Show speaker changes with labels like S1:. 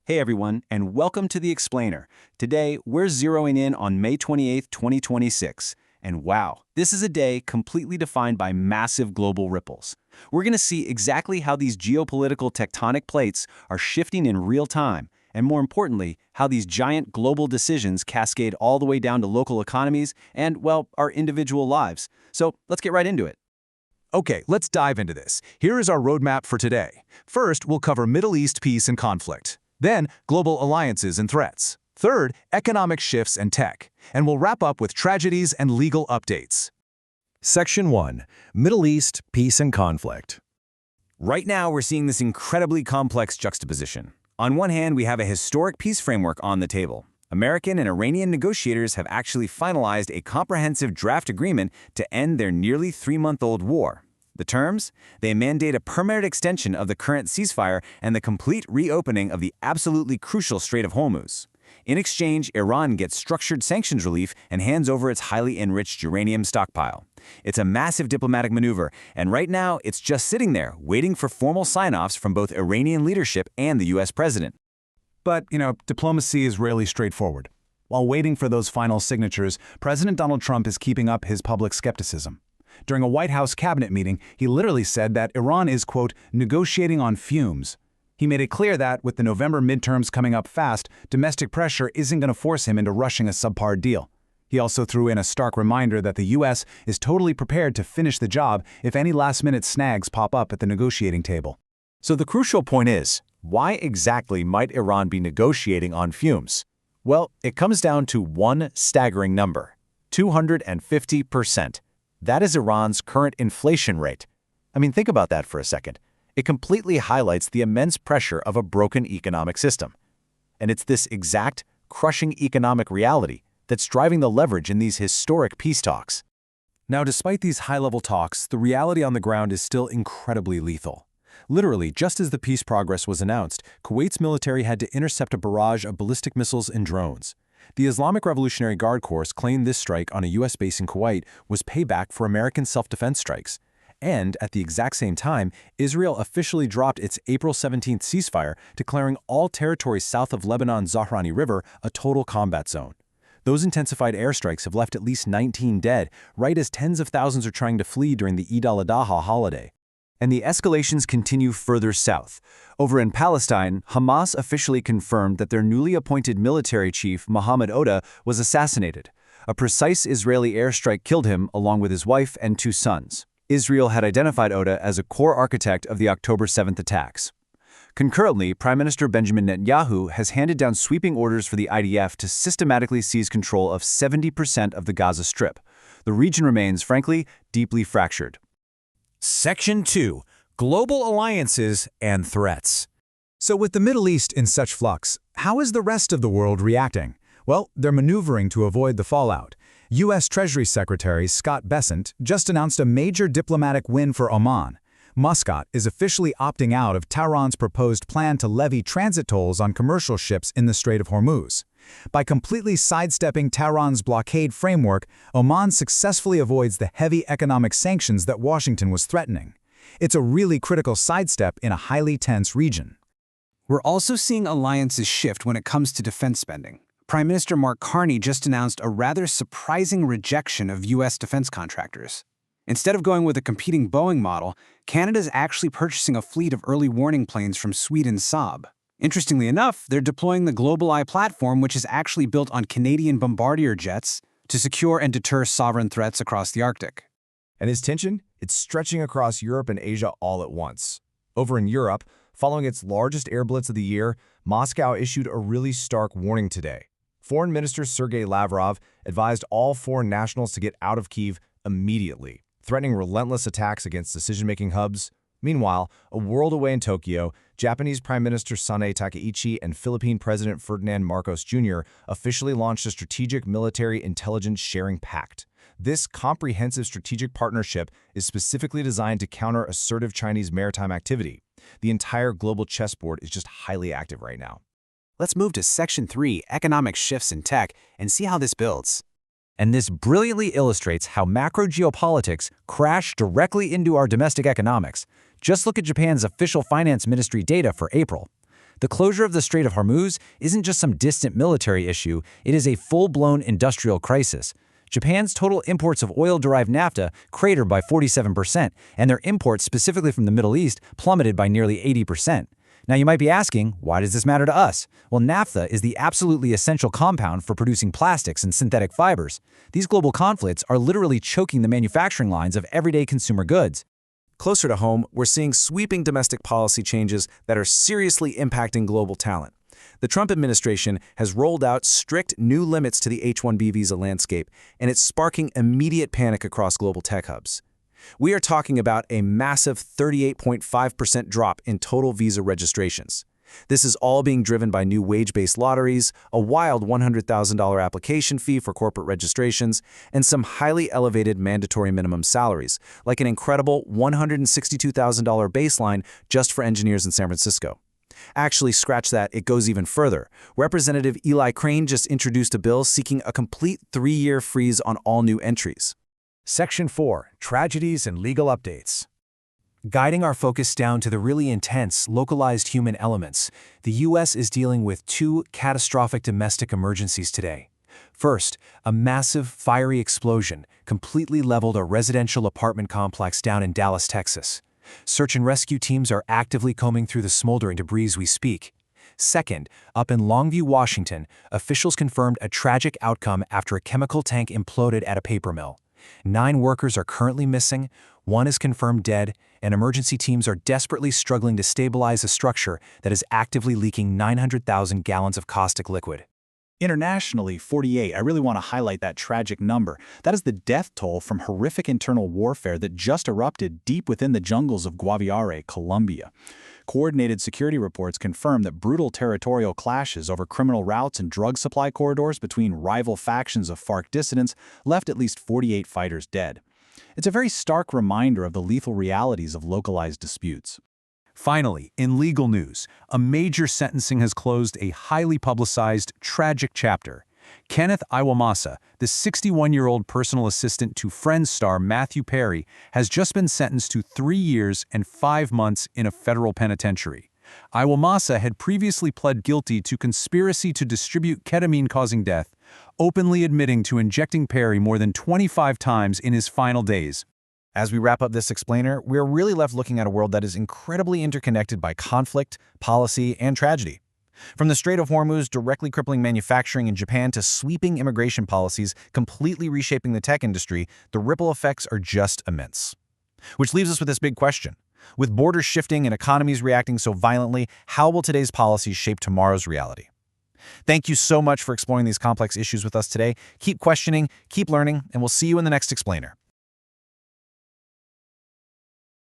S1: Hey everyone, and welcome to The Explainer. Today, we're zeroing in on May 28, 2026. And wow, this is a day completely defined by massive global ripples. We're going to see exactly how these geopolitical tectonic plates are shifting in real time, and more importantly, how these giant global decisions cascade all the way down to local economies and, well, our individual lives. So let's get right into it.
S2: Okay, let's dive into this. Here is our roadmap for today. First, we'll cover Middle East peace and conflict. Then, global alliances and threats. Third, economic shifts and tech. And we'll wrap up with tragedies and legal updates.
S3: Section 1. Middle East Peace and Conflict.
S1: Right now, we're seeing this incredibly complex juxtaposition. On one hand, we have a historic peace framework on the table. American and Iranian negotiators have actually finalized a comprehensive draft agreement to end their nearly 3-month-old war. The terms? They mandate a permanent extension of the current ceasefire and the complete reopening of the absolutely crucial Strait of Hormuz. In exchange, Iran gets structured sanctions relief and hands over its highly enriched uranium stockpile. It's a massive diplomatic maneuver, and right now it's just sitting there, waiting for formal sign-offs from both Iranian leadership and the U.S. president.
S2: But, diplomacy is rarely straightforward. While waiting for those final signatures, President Donald Trump is keeping up his public skepticism. During a White House cabinet meeting, he literally said that Iran is, quote, negotiating on fumes. He made it clear that, with the November midterms coming up fast, domestic pressure isn't going to force him into rushing a subpar deal. He also threw in a stark reminder that the U.S. is totally prepared to finish the job if any last-minute snags pop up at the negotiating table.
S3: So the crucial point is, why exactly might Iran be negotiating on fumes? Well, it comes down to one staggering number: 250%. That is Iran's current inflation rate. I mean, think about that for a second. It completely highlights the immense pressure of a broken economic system. And it's this exact, crushing economic reality that's driving the leverage in these historic peace talks.
S2: Now, despite these high-level talks, the reality on the ground is still incredibly lethal. Literally, just as the peace progress was announced, Kuwait's military had to intercept a barrage of ballistic missiles and drones. The Islamic Revolutionary Guard Corps claimed this strike on a U.S. base in Kuwait was payback for American self-defense strikes. And, at the exact same time, Israel officially dropped its April 17th ceasefire, declaring all territories south of Lebanon's Zahrani River a total combat zone. Those intensified airstrikes have left at least 19 dead, right as tens of thousands are trying to flee during the Eid al-Adha holiday. And the escalations continue further south. Over in Palestine, Hamas officially confirmed that their newly appointed military chief, Mohammed Oda, was assassinated. A precise Israeli airstrike killed him, along with his wife and 2 sons. Israel had identified Oda as a core architect of the October 7th attacks. Concurrently, Prime Minister Benjamin Netanyahu has handed down sweeping orders for the IDF to systematically seize control of 70% of the Gaza Strip. The region remains, frankly, deeply fractured.
S3: Section 2. Global Alliances and Threats.
S2: So with the Middle East in such flux, how is the rest of the world reacting? Well, they're maneuvering to avoid the fallout. U.S. Treasury Secretary Scott Bessent just announced a major diplomatic win for Oman. Muscat is officially opting out of Tehran's proposed plan to levy transit tolls on commercial ships in the Strait of Hormuz. By completely sidestepping Tehran's blockade framework, Oman successfully avoids the heavy economic sanctions that Washington was threatening. It's a really critical sidestep in a highly tense region.
S4: We're also seeing alliances shift when it comes to defense spending. Prime Minister Mark Carney just announced a rather surprising rejection of U.S. defense contractors. Instead of going with a competing Boeing model, Canada's actually purchasing a fleet of early warning planes from Sweden's Saab. Interestingly enough, they're deploying the GlobalEye platform, which is actually built on Canadian Bombardier jets, to secure and deter sovereign threats across the Arctic.
S5: And this tension, it's stretching across Europe and Asia all at once. Over in Europe, following its largest air blitz of the year, Moscow issued a really stark warning today. Foreign Minister Sergei Lavrov advised all foreign nationals to get out of Kyiv immediately, threatening relentless attacks against decision-making hubs. Meanwhile, a world away in Tokyo, Japanese Prime Minister Sanae Takaichi and Philippine President Ferdinand Marcos Jr. officially launched a strategic military intelligence sharing pact. This comprehensive strategic partnership is specifically designed to counter assertive Chinese maritime activity. The entire global chessboard is just highly active right now.
S1: Let's move to Section 3, Economic Shifts in Tech, and see how this builds. And this brilliantly illustrates how macro geopolitics crash directly into our domestic economics. Just look at Japan's official finance ministry data for April.
S3: The closure of the Strait of Hormuz isn't just some distant military issue, it is a full-blown industrial crisis. Japan's total imports of oil-derived naphtha cratered by 47%, and their imports specifically from the Middle East plummeted by nearly 80%. Now you might be asking, why does this matter to us? Well, naphtha is the absolutely essential compound for producing plastics and synthetic fibers. These global conflicts are literally choking the manufacturing lines of everyday consumer goods.
S1: Closer to home, we're seeing sweeping domestic policy changes that are seriously impacting global talent. The Trump administration has rolled out strict new limits to the H-1B visa landscape, and it's sparking immediate panic across global tech hubs. We are talking about a massive 38.5% drop in total visa registrations. This is all being driven by new wage-based lotteries, a wild $100,000 application fee for corporate registrations, and some highly elevated mandatory minimum salaries, like an incredible $162,000 baseline just for engineers in San Francisco. Actually, scratch that, it goes even further. Representative Eli Crane just introduced a bill seeking a complete 3-year freeze on all new entries.
S2: Section 4. Tragedies and Legal Updates. Guiding our focus down to the really intense, localized human elements, the U.S. is dealing with 2 catastrophic domestic emergencies today. First, a massive, fiery explosion completely leveled a residential apartment complex down in Dallas, Texas. Search and rescue teams are actively combing through the smoldering debris as we speak. Second, up in Longview, Washington, officials confirmed a tragic outcome after a chemical tank imploded at a paper mill. 9 workers are currently missing, 1 is confirmed dead, and emergency teams are desperately struggling to stabilize a structure that is actively leaking 900,000 gallons of caustic liquid.
S6: Internationally, 48. I really want to highlight that tragic number. That is the death toll from horrific internal warfare that just erupted deep within the jungles of Guaviare, Colombia. Coordinated security reports confirm that brutal territorial clashes over criminal routes and drug supply corridors between rival factions of FARC dissidents left at least 48 fighters dead. It's a very stark reminder of the lethal realities of localized disputes.
S2: Finally, in legal news, a major sentencing has closed a highly publicized, tragic chapter. Kenneth Iwamasa, the 61-year-old personal assistant to Friends star Matthew Perry, has just been sentenced to 3 years and 5 months in a federal penitentiary. Iwamasa had previously pled guilty to conspiracy to distribute ketamine causing death, openly admitting to injecting Perry more than 25 times in his final days.
S5: As we wrap up this explainer, we're really left looking at a world that is incredibly interconnected by conflict, policy, and tragedy. From the Strait of Hormuz directly crippling manufacturing in Japan to sweeping immigration policies completely reshaping the tech industry, the ripple effects are just immense. Which leaves us with this big question. With borders shifting and economies reacting so violently, how will today's policies shape tomorrow's reality? Thank you so much for exploring these complex issues with us today. Keep questioning, keep learning, and we'll see you in the next explainer.